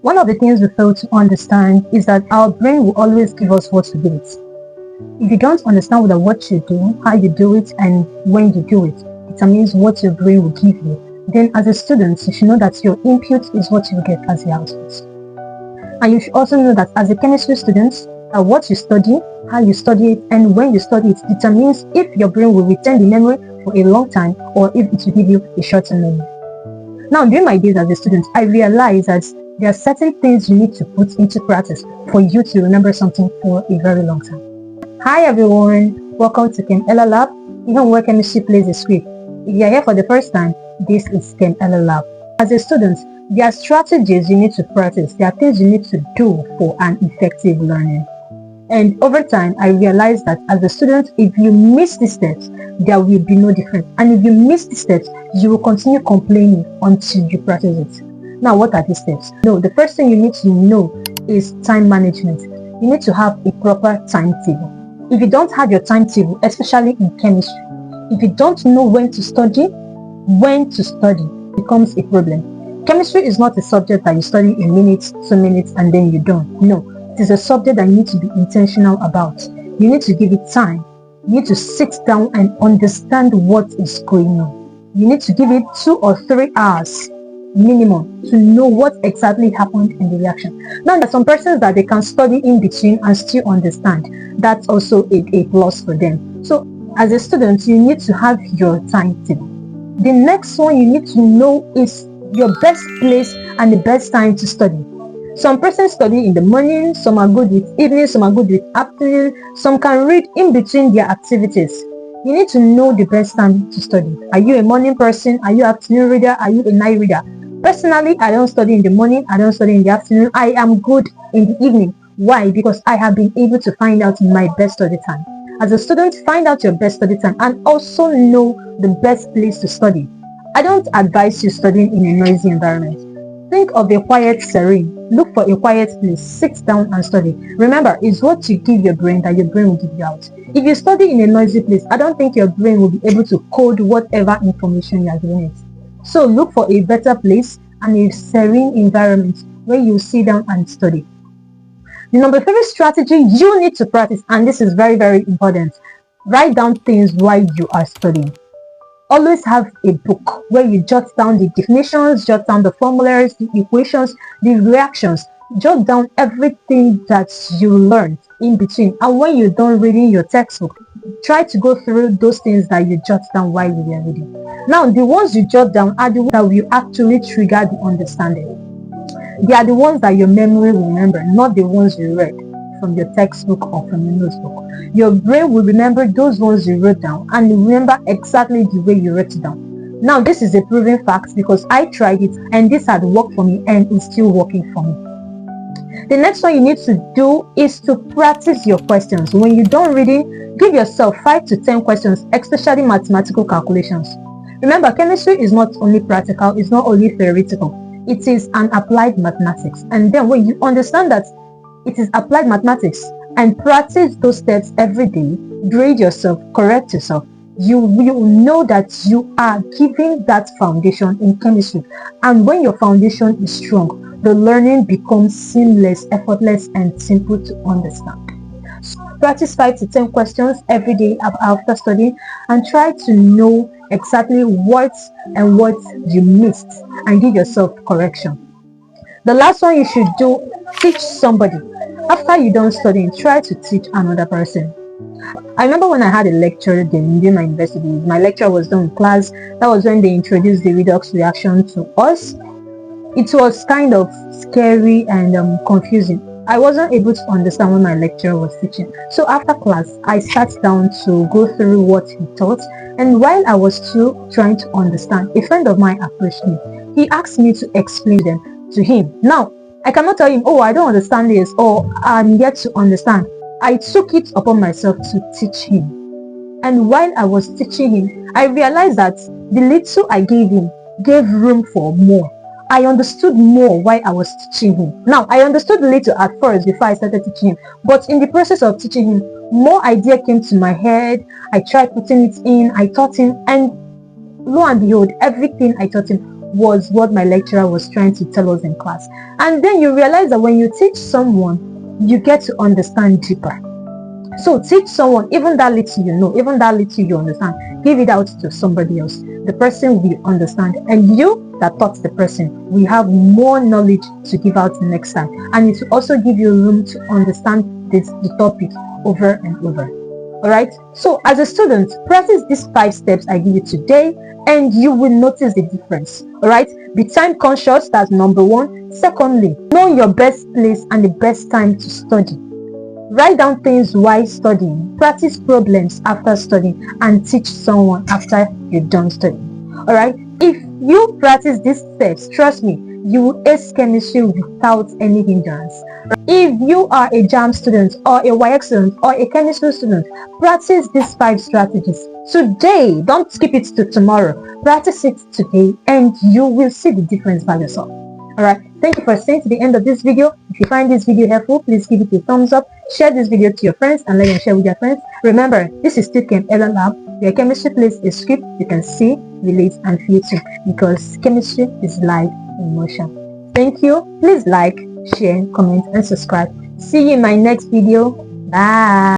One of the things we fail to understand is that our brain will always give us what to do it. If you don't understand what you do, how you do it, and when you do it, it determines what your brain will give you. Then as a student, you should know that your input is what you get as the output. And you should also know that as a chemistry student, that what you study, how you study it, and when you study it determines if your brain will retain the memory for a long time or if it will give you a short-term memory. Now, during my days as a student, I realized that there are certain things you need to put into practice for you to remember something for a very long time. Hi everyone, welcome to Chem Ella Lab, even where chemistry plays a script. If you are here for the first time, this is Chem Ella Lab. As a student, there are strategies you need to practice, there are things you need to do for an effective learning. And over time, I realized that as a student, if you miss these steps, there will be no difference. And if you miss these steps, you will continue complaining until you practice it. Now, what are these steps? No, the first thing you need to know is time management. You need to have a proper timetable. If you don't have your timetable, especially in chemistry, if you don't know when to study, it becomes a problem. Chemistry is not a subject that you study in minutes, 2 minutes, and then you're done. No. It is a subject that you need to be intentional about. You need to give it time. You need to sit down and understand what is going on. You need to give it 2 or 3 hours minimum to know what exactly happened in the reaction. Now, there are some persons that they can study in between and still understand. That's also a plus for them. So, as a student, you need to have your timetable. The next one you need to know is your best place and the best time to study. Some persons study in the morning, some are good with evening, some are good with afternoon, some can read in between their activities. You need to know the best time to study. Are you a morning person? Are you an afternoon reader? Are you a night reader? Personally, I don't study in the morning, I don't study in the afternoon. I am good in the evening. Why? Because I have been able to find out my best study time. As a student, find out your best study time and also know the best place to study. I don't advise you studying in a noisy environment. Think of a quiet serene. Look for a quiet place. Sit down and study. Remember, it's what you give your brain that your brain will give you out. If you study in a noisy place, I don't think your brain will be able to code whatever information you are giving it. So look for a better place and a serene environment where you sit down and study. The number 3 strategy you need to practice, and this is very, very important. Write down things while you are studying. Always have a book where you jot down the definitions, jot down the formulas, the equations, the reactions. Jot down everything that you learned in between. And when you're done reading your textbook, try to go through those things that you jot down while you were reading. Now, the ones you jot down are the ones that will actually trigger the understanding. They are the ones that your memory will remember, not the ones you read from your textbook or from your notebook. Your brain will remember those ones you wrote down and remember exactly the way you wrote it down. Now, this is a proven fact because I tried it and this had worked for me and it's still working for me. The next one you need to do is to practice your questions. When you're done reading, give yourself 5 to 10 questions, especially mathematical calculations. Remember, chemistry is not only practical, it's not only theoretical. It is an applied mathematics. And then when you understand that it is applied mathematics and practice those steps every day, grade yourself, correct yourself, you will know that you are giving that foundation in chemistry. And when your foundation is strong, the learning becomes seamless, effortless, and simple to understand. So practice 5 to 10 questions every day after studying and try to know exactly what you missed and give yourself correction. The last one you should do, teach somebody. After you're done studying, try to teach another person. I remember when I had a lecture during my university, my lecture was done in class. That was when they introduced the redox reaction to us. It was kind of scary and confusing. I wasn't able to understand what my lecturer was teaching. So after class, I sat down to go through what he taught. And while I was still trying to understand, a friend of mine approached me. He asked me to explain them to him. Now, I cannot tell him, oh, I don't understand this, or I'm yet to understand. I took it upon myself to teach him. And while I was teaching him, I realized that the little I gave him gave room for more. I understood more while I was teaching him. Now, I understood little at first before I started teaching him, but in the process of teaching him, more idea came to my head. I tried putting it in, I taught him, and lo and behold, everything I taught him was what my lecturer was trying to tell us in class. And then you realize that when you teach someone, you get to understand deeper. So teach someone, even that little you know, even that little you understand, give it out to somebody else. The person will understand, and you that taught the person will have more knowledge to give out next time, and it will also give you room to understand the topic over and over. All right, so as a student, practice these 5 steps I give you today and you will notice the difference. All right, be time conscious, that's number 1. Secondly, know your best place and the best time to study. Write down things while studying, practice problems after studying, and teach someone after you're done studying. Alright, if you practice these steps, trust me, you will ace chemistry without any hindrance. If you are a Jamb student or a YX student or a chemistry student, practice these 5 strategies today. Don't skip it to tomorrow. Practice it today and you will see the difference by yourself. Alright, thank you for staying to the end of this video. If you find this video helpful, please give it a thumbs up, share this video to your friends and let them share with their friends. Remember, this is still Ella Lab, where chemistry plays a script you can see, relate and feel too, because chemistry is live in motion. Thank you. Please like, share, comment and subscribe. See you in my next video. Bye.